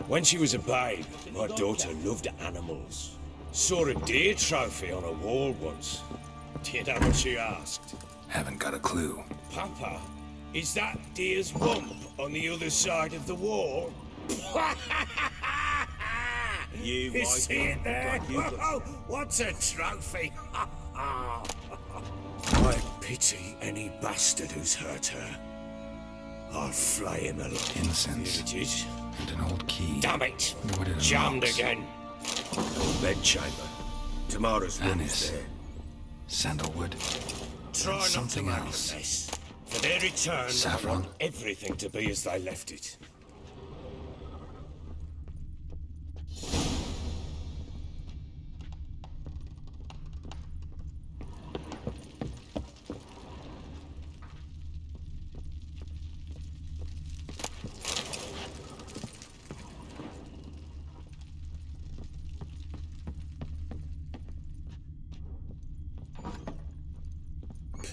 When she was a babe, my daughter loved animals. Saw a deer trophy on a wall once. Do you know what she asked? Haven't got a clue. Papa, is that deer's rump on the other side of the wall? You see it there? Oh, what's a trophy? I pity any bastard who's hurt her. I'll flay him alive. Incense. Here it is. And an old key. Damn it! What it Jammed unlocks. again. Bedchamber. Tomorrow's room is Anise. there. Sandalwood. Try And not something to make else. a mess. For their return, Saffron. I want everything to be as they left it.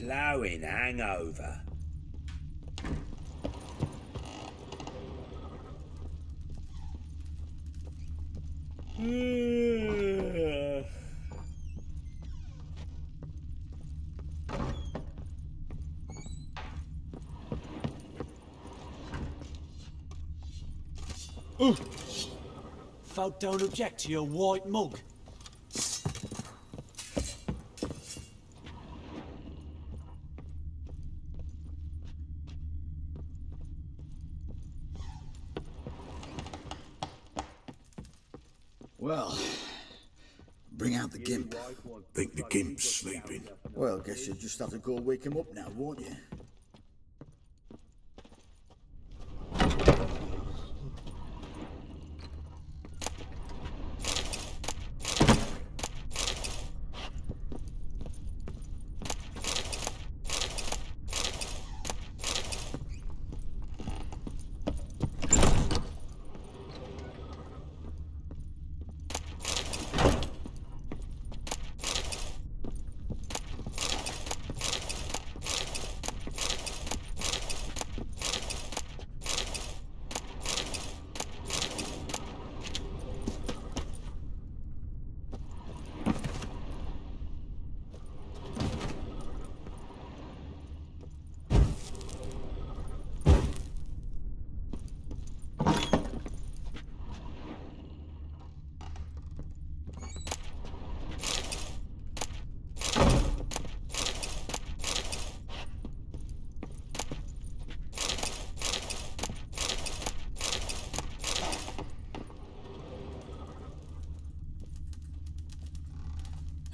Ploughing hangover. Folk don't object to your white mug. Well, bring out the gimp. Think the gimp's sleeping. Well, guess you'll just have to go wake him up now, won't you?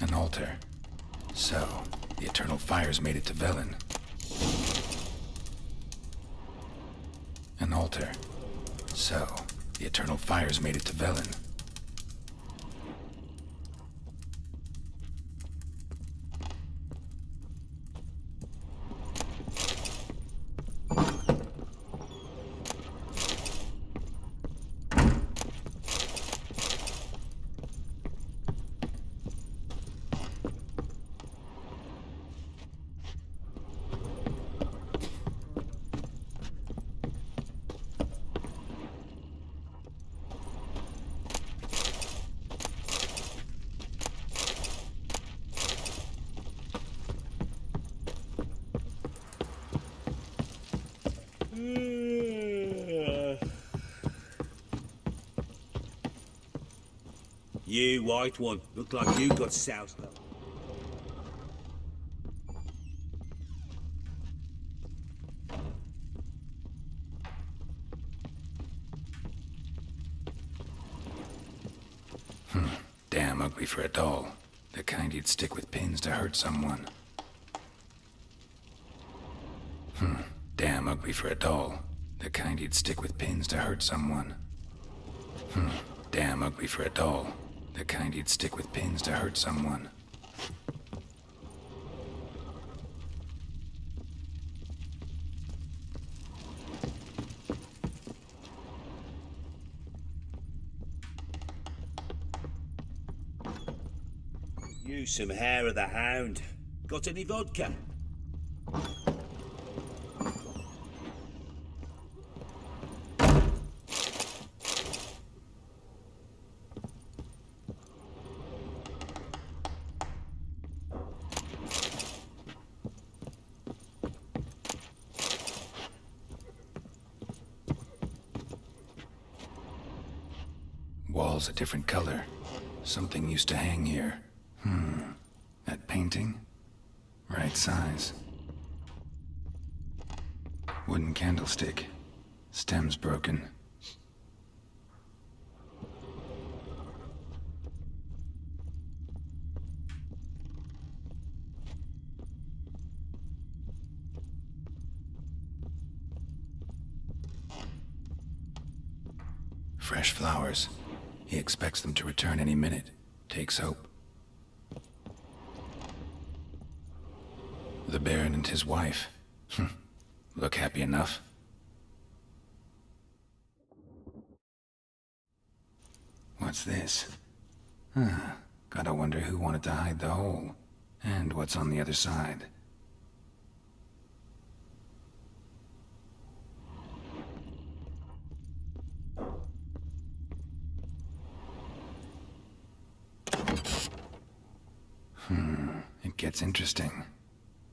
An altar. So, the eternal fires made it to Velen. An altar. So, the eternal fires made it to Velen. You white one, look like you got soused up. Damn ugly for a doll. The kind you'd stick with pins to hurt someone. Damn ugly for a doll. The kind you'd stick with pins to hurt someone. Damn ugly for a doll. The kind you'd stick with pins to hurt someone. You some hair of the hound. Got any vodka? Walls a different color. Something used to hang here. That painting? Right size. Wooden candlestick. Stem's broken. Fresh flowers. He expects them to return any minute. Takes hope. The Baron and his wife. Look happy enough. What's this? Gotta wonder who wanted to hide the hole. And what's on the other side. It gets interesting.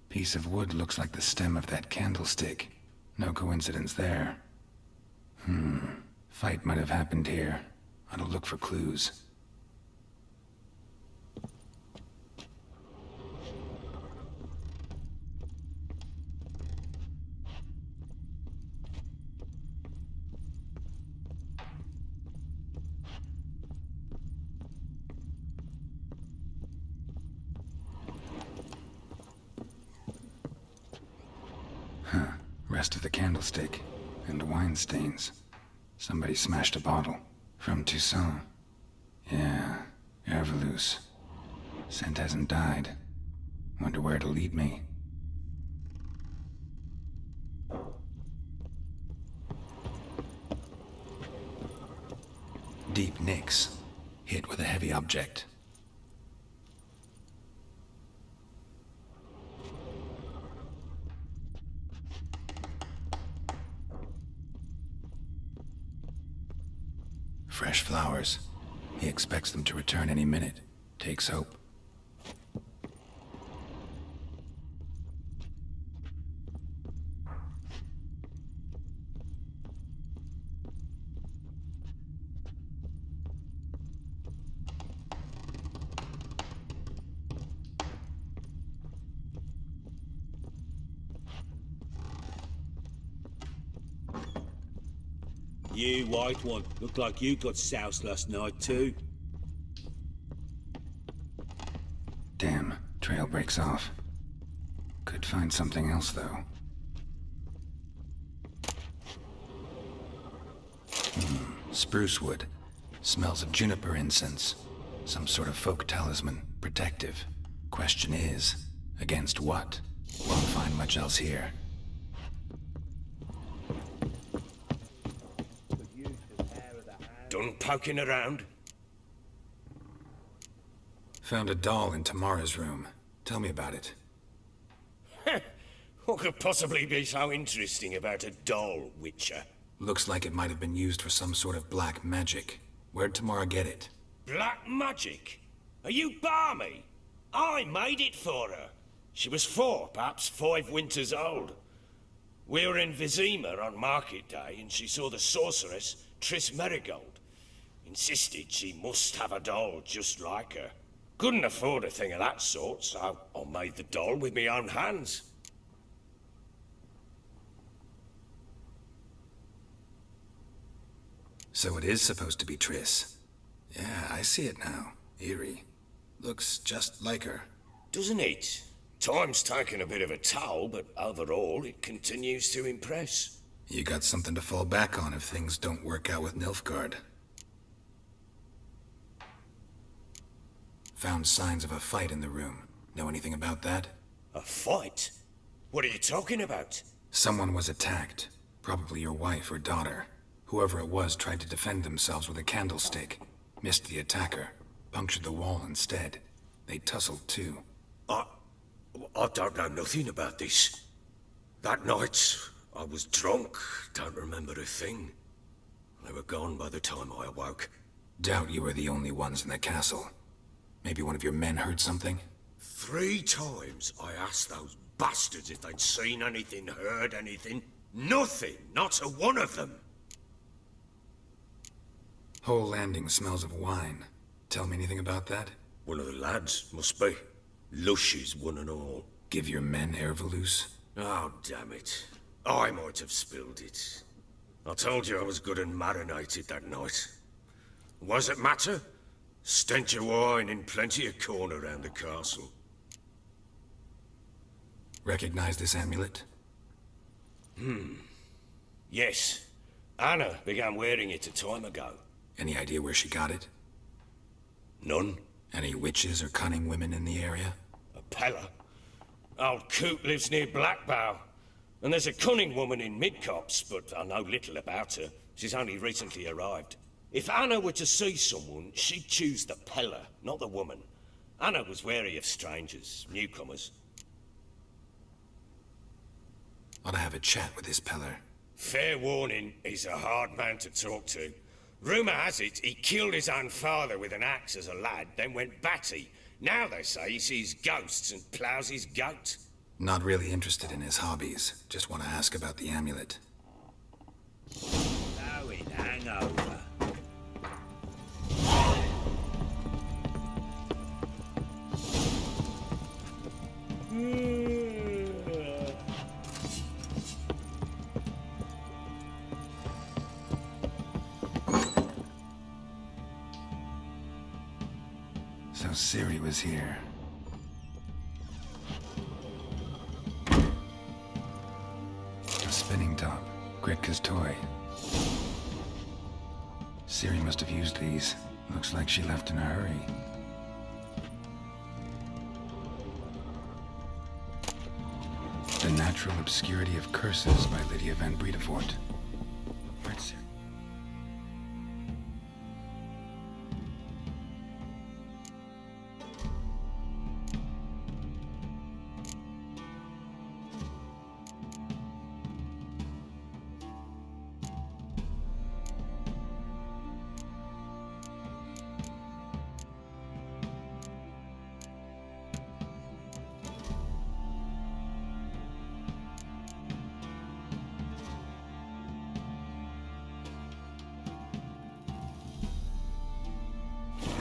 Piece of wood looks like the stem of that candlestick. No coincidence there. Fight might have happened here. Ought to look for clues. Rest of the candlestick, and wine stains. Somebody smashed a bottle. From Toussaint. Yeah, Ervelus. Scent hasn't died. Wonder where it'll lead me. Deep nicks. Hit with a heavy object. Fresh flowers. He expects them to return any minute. Takes hope. You white one, looked like you got soused last night too. Damn, trail breaks off. Could find something else though. Spruce wood. Smells of juniper incense. Some sort of folk talisman. Protective. Question is, against what? Won't find much else here. Done poking around? Found a doll in Tamara's room. Tell me about it. What could possibly be so interesting about a doll, Witcher? Looks like it might have been used for some sort of black magic. Where'd Tamara get it? Black magic? Are you balmy? I made it for her. She was 4, perhaps 5 winters old. We were in Vizima on market day, and she saw the sorceress, Triss Merigold. Insisted she must have a doll just like her. Couldn't afford a thing of that sort, so I made the doll with my own hands. So it is supposed to be Triss. Yeah, I see it now. Eerie. Looks just like her. Doesn't it? Time's taken a bit of a toll, but overall it continues to impress. You got something to fall back on if things don't work out with Nilfgaard. Found signs of a fight in the room. Know anything about that? A fight? What are you talking about? Someone was attacked. Probably your wife or daughter. Whoever it was tried to defend themselves with a candlestick. Missed the attacker. Punctured the wall instead. They tussled too. I don't know nothing about this. That night, I was drunk. Don't remember a thing. They were gone by the time I awoke. Doubt you were the only ones in the castle. Maybe one of your men heard something? 3 times I asked those bastards if they'd seen anything, heard anything. Nothing! Not a one of them! Whole landing smells of wine. Tell me anything about that? One of the lads, must be. Lushes, one and all. Give your men Ervelus? Oh, damn it. I might have spilled it. I told you I was good and marinated that night. Was it matter? Stench of wine in plenty of corn around the castle. Recognize this amulet? Yes. Anna began wearing it a time ago. Any idea where she got it? None. Any witches or cunning women in the area? A Pella. Old Coot lives near Blackbow. And there's a cunning woman in Midcopse, but I know little about her. She's only recently arrived. If Anna were to see someone, she'd choose the Pella, not the woman. Anna was wary of strangers, newcomers. Ought to have a chat with this Peller. Fair warning, he's a hard man to talk to. Rumour has it he killed his own father with an axe as a lad, then went batty. Now they say he sees ghosts and ploughs his goat. Not really interested in his hobbies. Just want to ask about the amulet. Blowing hangover. So Ciri was here. A spinning top. Gretka's toy. Ciri must have used these. Looks like she left in a hurry. The Natural Obscurity of Curses by Lydia van Bredevoort. Where'd Ciri?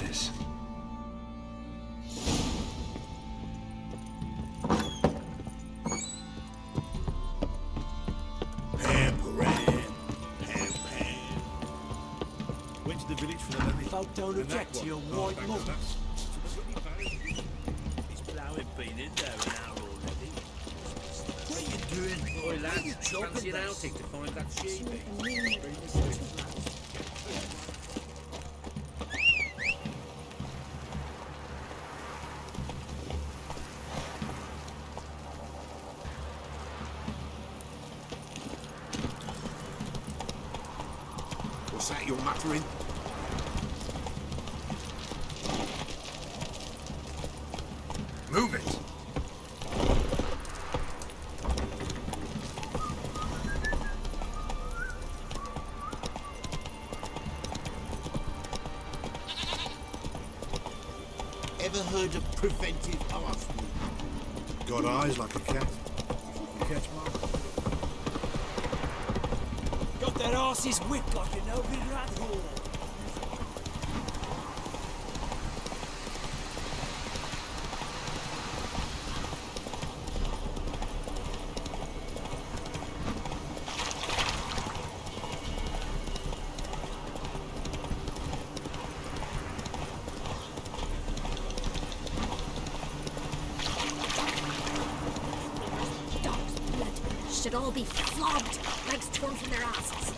This. Went to the village for the levy. Folk don't object to your white look. He's ploughing been in there an hour already. What are you doing? Boy, lad, fancy an outing to find that sheep. What's that you're muttering? Move it! Ever heard of preventive arsenic? Got eyes like a cat. Catch mark. Got that arse's whipped like an open rat hole. Dog's blood should all be flogged, legs torn from their asses.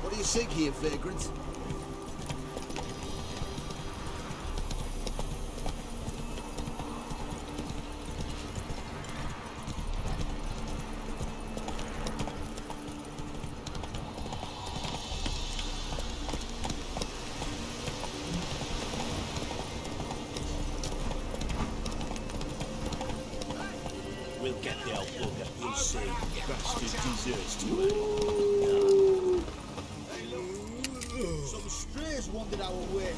What do you seek here, vagrants? We'll get the old bugger. You'll see. Bastard deserts to it. Some strays wandered our way.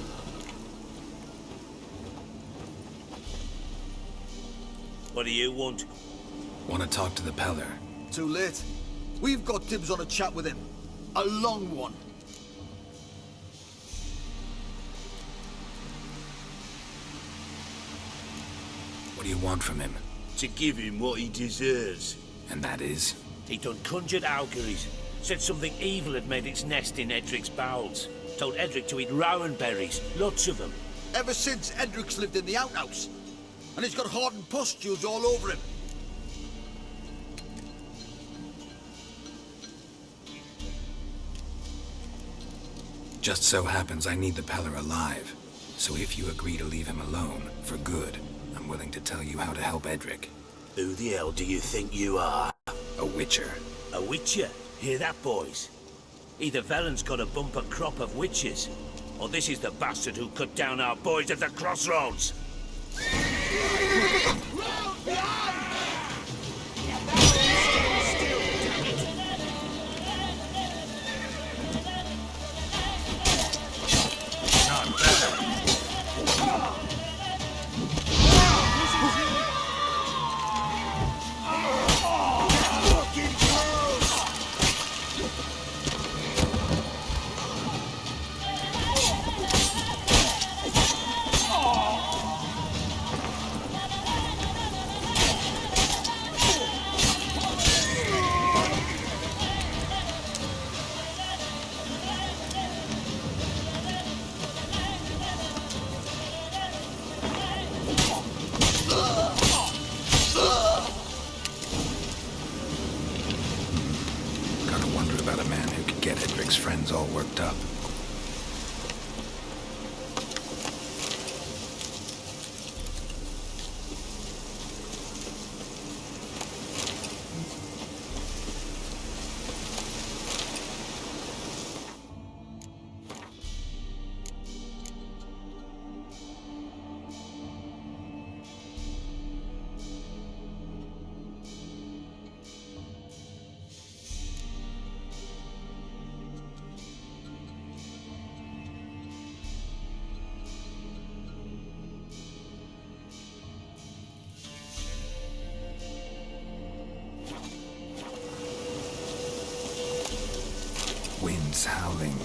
What do you want? Want to talk to the Peller? Too late. We've got dibs on a chat with him. A long one. What do you want from him? To give him what he deserves. And that is? He done conjured auguries. Said something evil had made its nest in Edric's bowels. Told Edric to eat rowan berries, lots of them. Ever since Edric's lived in the outhouse. And he's got hardened pustules all over him. Just so happens I need the Peller alive. So if you agree to leave him alone, for good, I'm willing to tell you how to help Edric. Who the hell do you think you are? A witcher. A witcher? Hear that, boys? Either Velen's got a bumper crop of witches, or this is the bastard who cut down our boys at the crossroads. Friends all worked up. Winds howling.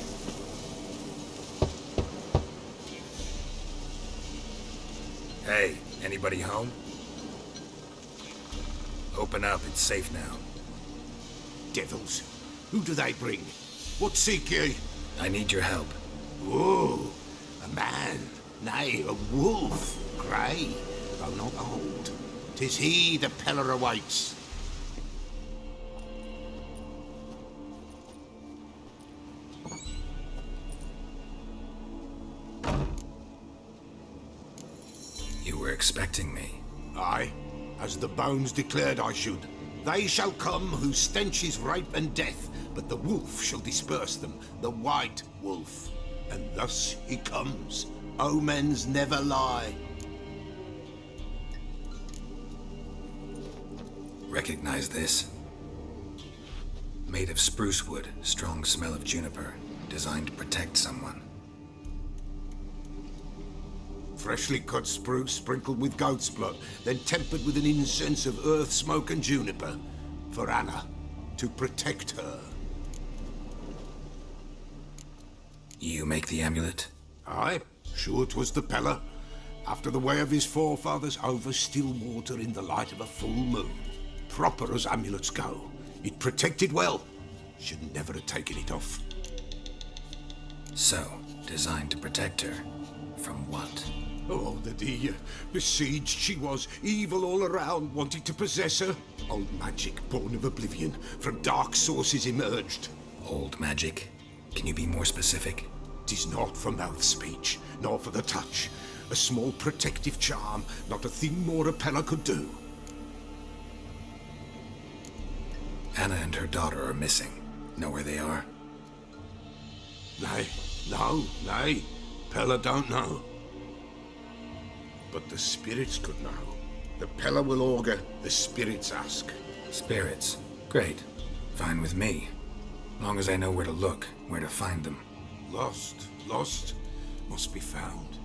Hey, anybody home? Open up, it's safe now. Devils, who do they bring? What seek ye? I need your help. Oh, a man, nay, a wolf, grey, though not old. 'Tis he the Peller awaits. You were expecting me. Aye, as the bones declared I should. They shall come whose stench is rape and death, but the wolf shall disperse them, the white wolf. And thus he comes. Omens never lie. Recognize this? Made of spruce wood, strong smell of juniper, designed to protect someone. Freshly cut spruce sprinkled with goat's blood, then tempered with an incense of earth, smoke and juniper. For Anna, to protect her. You make the amulet? Aye, sure 'twas the Peller. After the way of his forefathers, over still water in the light of a full moon. Proper as amulets go. It protected well. Should never have taken it off. So, designed to protect her. From what? Oh, the dear. Besieged she was, evil all around, wanting to possess her. Old magic, born of oblivion, from dark sources emerged. Old magic? Can you be more specific? 'Tis not for mouth speech, nor for the touch. A small protective charm, not a thing more a Peller could do. Anna and her daughter are missing. Know where they are? Nay, nay. Peller don't know. But the spirits could know. The Peller will augur, the spirits ask. Spirits? Great. Fine with me. Long as I know where to look, where to find them. Lost, must be found.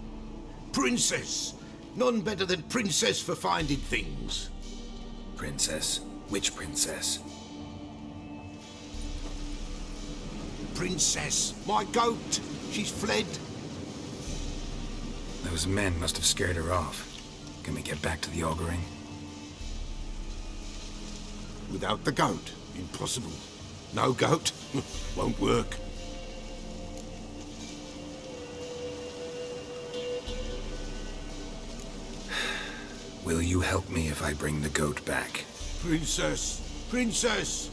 Princess! None better than Princess for finding things. Princess? Which princess? Princess, my goat. She's fled. Those men must have scared her off. Can we get back to the auguring? Without the goat, impossible. No goat, won't work. Will you help me if I bring the goat back? Princess, princess,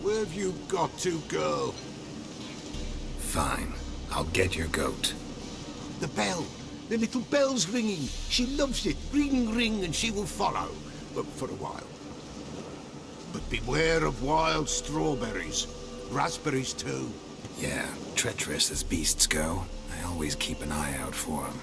where have you got to, girl? Fine. I'll get your goat. The bell. The little bell's ringing. She loves it. Ring, ring, and she will follow. But for a while. But beware of wild strawberries. Raspberries, too. Yeah, treacherous as beasts go. I always keep an eye out for them.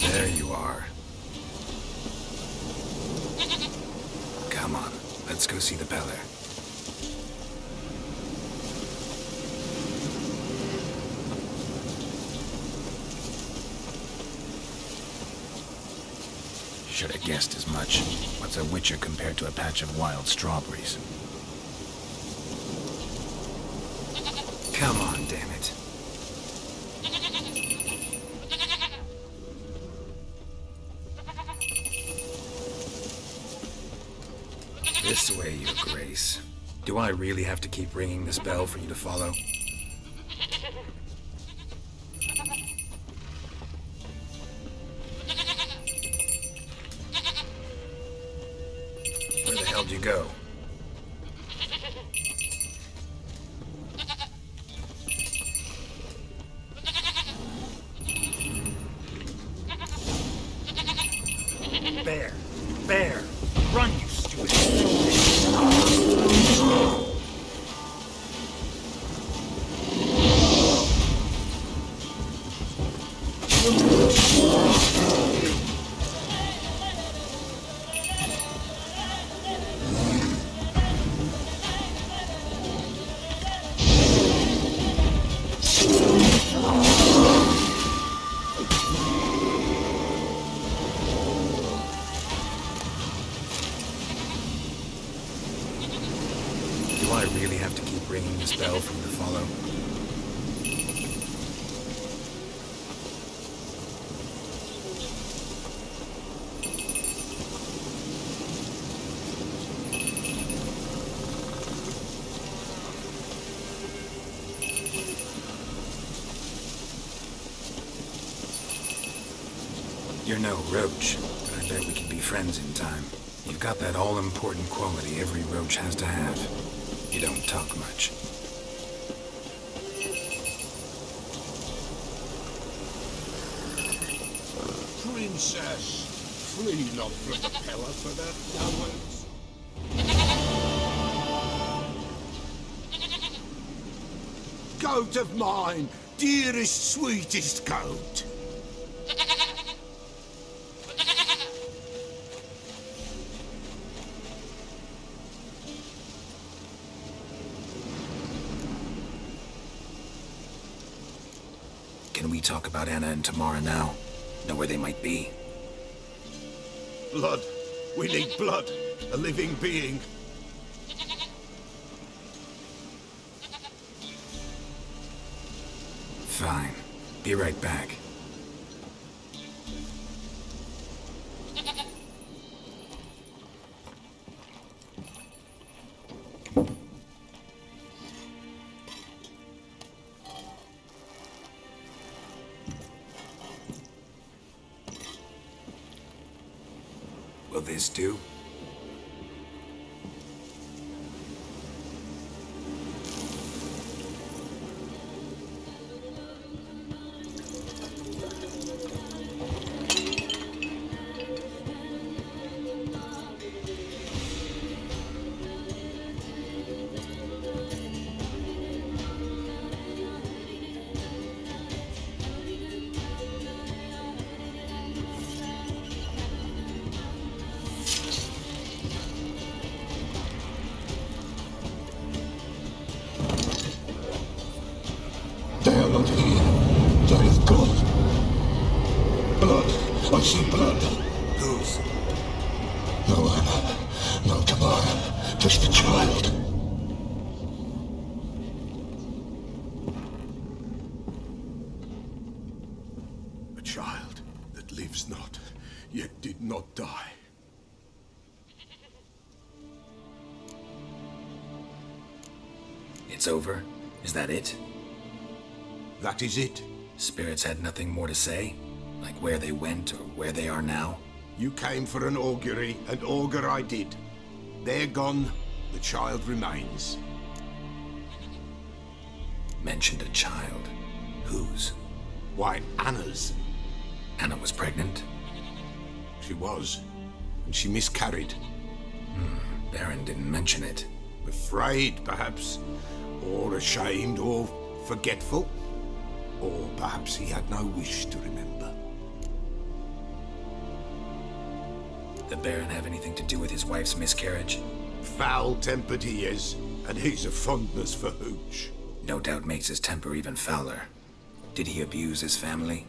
There you are. Come on, let's go see the Beller. Should have guessed as much. What's a witcher compared to a patch of wild strawberries? Come on, damn it. This way, Your Grace. Do I really have to keep ringing this bell for you to follow? Where the hell did you go? Bear! Bear! Run, you stupid! Do I really have to keep ringing this bell for you to follow? You're no roach, but I bet we can be friends in time. You've got that all-important quality every roach has to have. You don't talk much. princess. Flee not from the pillar for their cowards. Goat of mine, dearest, sweetest goat. Can we talk about Anna and Tamara now? Know where they might be? Blood. We need blood. A living being. Fine. Be right back. Will this do? They are not here. There is blood. Blood. I see blood. Whose? No Anna. No Tamara. Just the child. A child that lives not, yet did not die. It's over? Is that it? That is it. Spirits had nothing more to say? Like where they went or where they are now? You came for an augury, and augur I did. They're gone, the child remains. Mentioned a child. Whose? Why, Anna's. Anna was pregnant? She was, and she miscarried. Baron didn't mention it. Afraid, perhaps, or ashamed, or forgetful. Or perhaps he had no wish to remember. The Baron have anything to do with his wife's miscarriage? Foul-tempered he is, and he's a fondness for hooch. No doubt makes his temper even fouler. Did he abuse his family?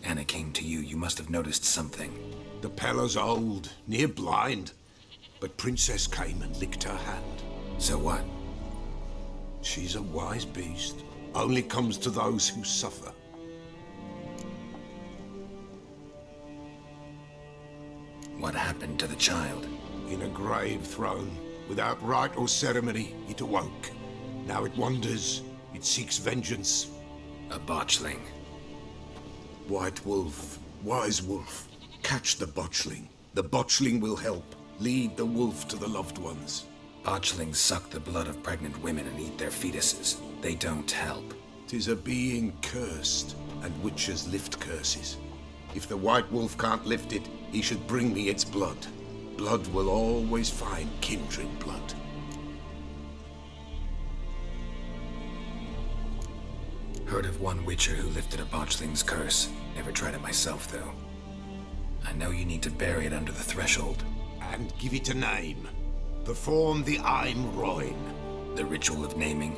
Anna came to you, you must have noticed something. The Pella's old, near blind, but Princess came and licked her hand. So what? She's a wise beast. Only comes to those who suffer. What happened to the child? In a grave thrown, without rite or ceremony, it awoke. Now it wanders, it seeks vengeance. A botchling. White wolf, wise wolf, catch the botchling. The botchling will help, lead the wolf to the loved ones. Botchlings suck the blood of pregnant women and eat their fetuses. They don't help. 'Tis a being cursed, and witches lift curses. If the white wolf can't lift it, he should bring me its blood. Blood will always find kindred blood. Heard of one witcher who lifted a botchling's curse. Never tried it myself, though. I know you need to bury it under the threshold. And give it a name. Perform the Aim Roin. The ritual of naming?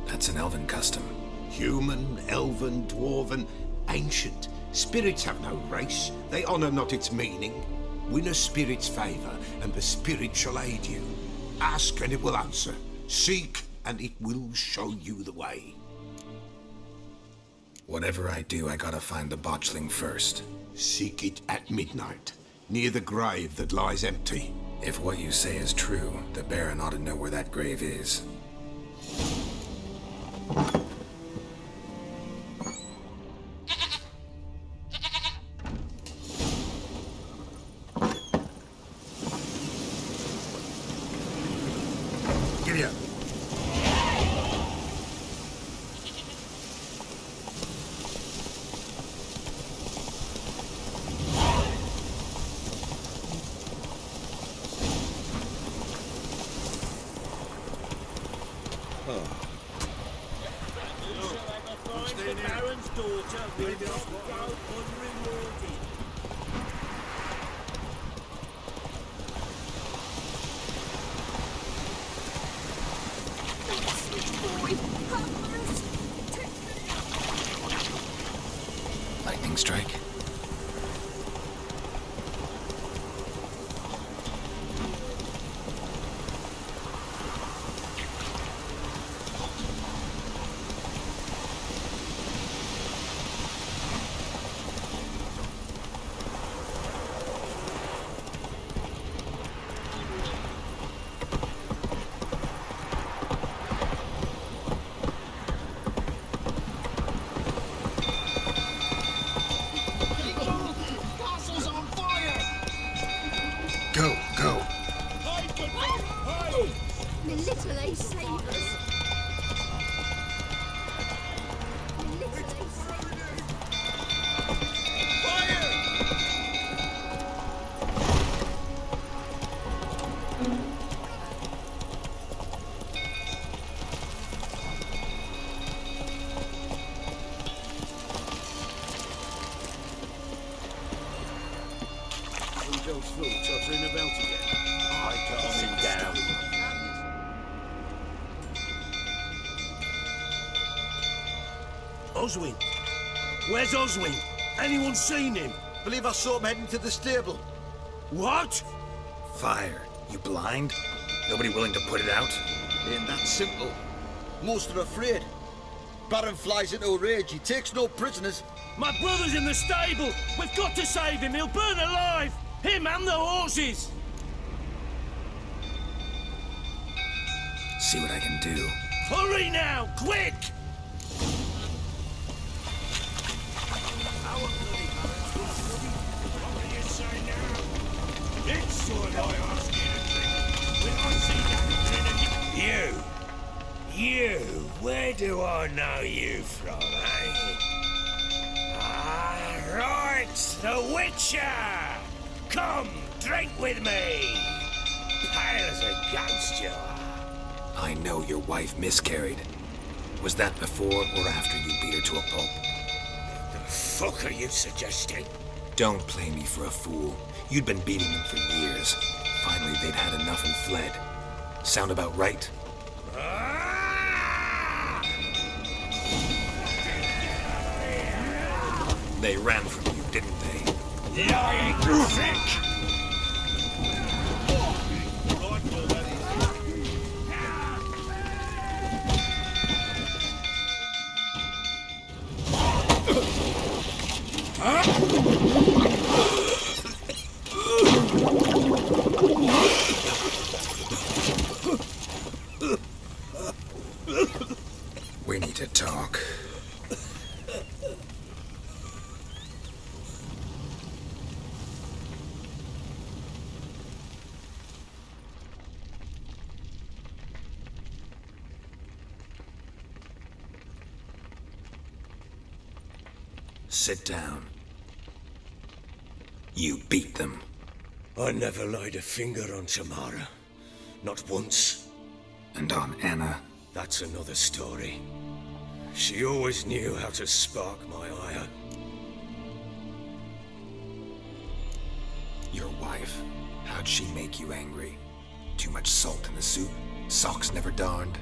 That's an elven custom. Human, elven, dwarven, ancient. Spirits have no race. They honor not its meaning. Win a spirit's favor, and the spirit shall aid you. Ask, and it will answer. Seek, and it will show you the way. Whatever I do, I gotta find the botchling first. Seek it at midnight, near the grave that lies empty. If what you say is true, the Baron ought to know where that grave is. Giddy up. will not go unrewarded. Lightning strike. Go, go. The little ace saved us. The little ace saved us. Joe's full, tottering about again. I can't sit down. Oswin? Where's Oswin? Anyone seen him? Believe I saw him heading to the stable. What? Fire. You blind? Nobody willing to put it out? Ain't that simple. Most are afraid. Baron flies into a rage. He takes no prisoners. My brother's in the stable! We've got to save him! He'll burn alive! Him and the horses! See what I can do. Hurry now! Quick! What do you say now? It's what I ask you to drink. When I see that grin You, where do I know you from, eh? Ah, right, the Witcher! Come, drink with me! Pale as a ghost you are. I know your wife miscarried. Was that before or after you beat her to a pulp? The fuck are you suggesting? Don't play me for a fool. You'd been beating them for years. Finally, they'd had enough and fled. Sound about right? They ran from you, didn't they? Lying prick! We need to talk. Sit down. You beat them. I never laid a finger on Tamara. Not once. And on Anna. That's another story. She always knew how to spark my ire. Your wife. How'd she make you angry? Too much salt in the soup? Socks never darned?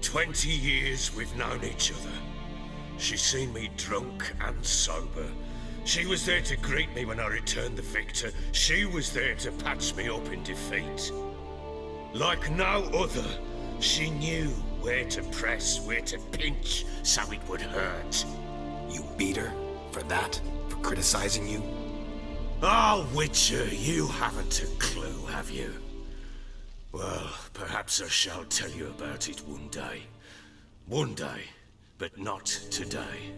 20 years we've known each other. She's seen me drunk and sober. She was there to greet me when I returned the victor. She was there to patch me up in defeat. Like no other, she knew where to press, where to pinch, so it would hurt. You beat her? For that? For criticizing you? Oh, Witcher, you haven't a clue, have you? Well, perhaps I shall tell you about it one day. One day, but not today.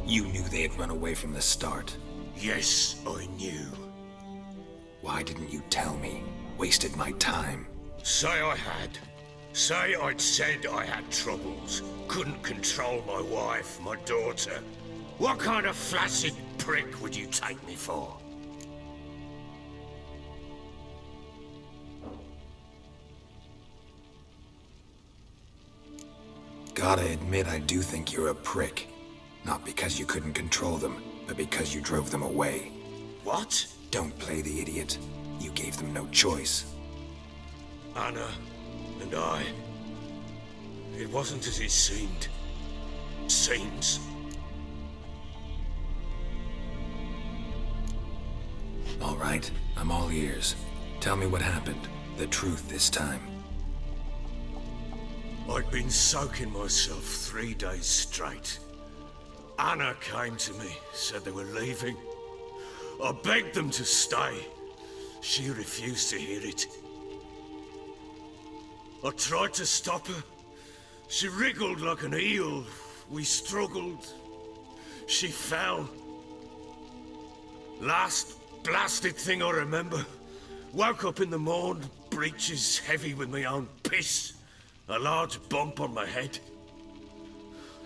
You knew they had run away from the start. Yes, I knew. Why didn't you tell me? Wasted my time. Say I had. Say I'd said I had troubles. Couldn't control my wife, my daughter. What kind of flaccid prick would you take me for? Gotta admit, I do think you're a prick. Not because you couldn't control them, but because you drove them away. What? Don't play the idiot. You gave them no choice. Anna and I... It wasn't as it seemed. Seems. All right, I'm all ears. Tell me what happened. The truth this time. I'd been soaking myself 3 days straight. Anna came to me, said they were leaving. I begged them to stay. She refused to hear it. I tried to stop her. She wriggled like an eel. We struggled. She fell. Last blasted thing I remember. Woke up in the morn, breeches heavy with my own piss. A large bump on my head.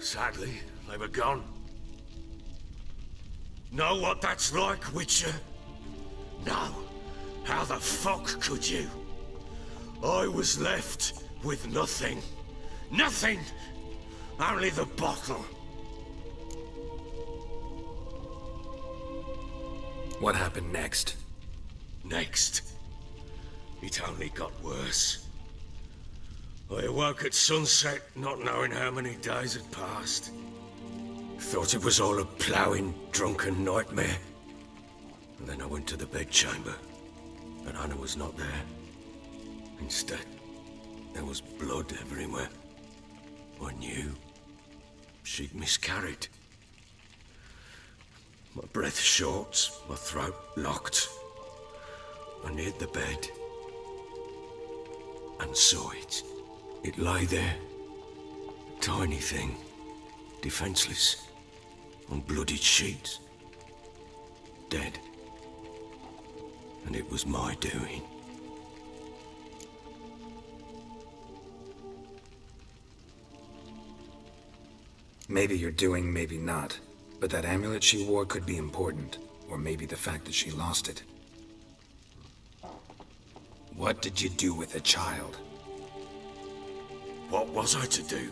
Sadly, they were gone. Know what that's like, Witcher? No. How the fuck could you? I was left with nothing. Nothing! Only the bottle. What happened next? Next, it only got worse. I awoke at sunset, not knowing how many days had passed. Thought it was all a ploughing, drunken nightmare. And then I went to the bedchamber, but Anna was not there. Instead, there was blood everywhere. I knew she'd miscarried. My breath short, my throat locked. I neared the bed and saw it. It lay there, a tiny thing, defenseless, on bloodied sheets, dead. And it was my doing. Maybe you're doing, maybe not. But that amulet she wore could be important. Or maybe the fact that she lost it. What did you do with the child? What was I to do?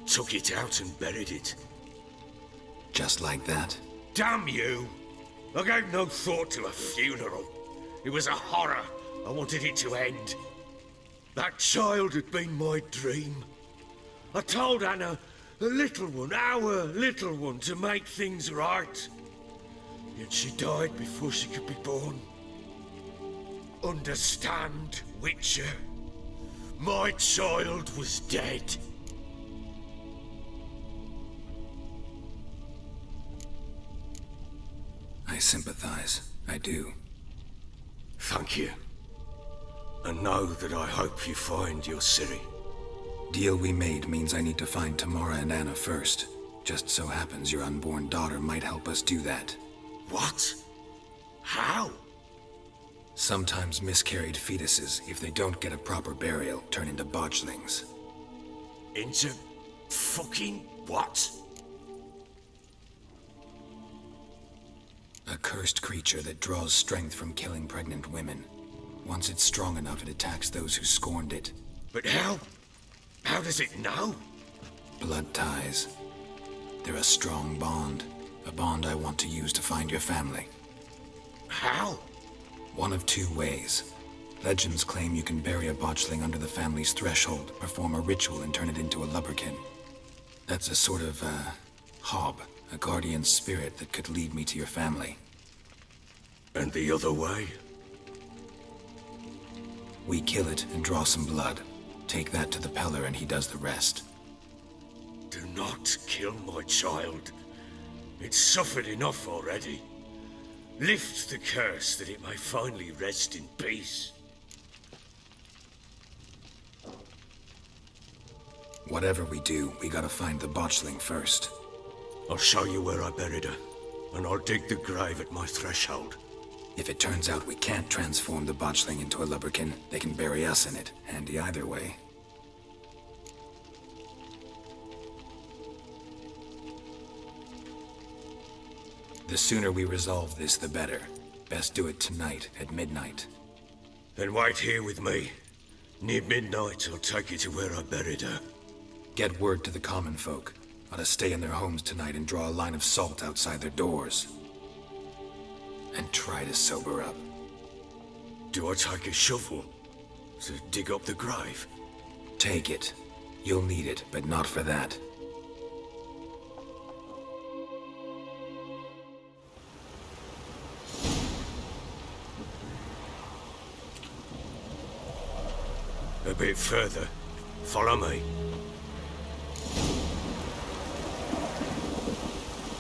Took it out and buried it. Just like that? Damn you! I gave no thought to a funeral. It was a horror. I wanted it to end. That child had been my dream. I told Anna, the little one, our little one, to make things right. Yet she died before she could be born. Understand, Witcher? My child was dead. I sympathize. I do. Thank you. And know that I hope you find your Ciri. Deal we made means I need to find Tamara and Anna first. Just so happens your unborn daughter might help us do that. What? How? Sometimes miscarried fetuses, if they don't get a proper burial, turn into botchlings. Into fucking what? A cursed creature that draws strength from killing pregnant women. Once it's strong enough, it attacks those who scorned it. But how? How does it know? Blood ties. They're a strong bond. A bond I want to use to find your family. How? One of two ways. Legends claim you can bury a botchling under the family's threshold, perform a ritual, and turn it into a lubberkin. That's a sort of, hob, a guardian spirit that could lead me to your family. And the other way? We kill it and draw some blood. Take that to the Peller and he does the rest. Do not kill my child. It's suffered enough already. Lift the curse that it may finally rest in peace. Whatever we do, we gotta find the botchling first. I'll show you where I buried her, and I'll dig the grave at my threshold. If it turns out we can't transform the botchling into a lubberkin, they can bury us in it. Handy either way. The sooner we resolve this, the better. Best do it tonight, at midnight. Then wait here with me. Near midnight, I'll take you to where I buried her. Get word to the common folk. Ought to stay in their homes tonight and draw a line of salt outside their doors. And try to sober up. Do I take a shovel to dig up the grave? Take it. You'll need it, but not for that. A bit further. Follow me.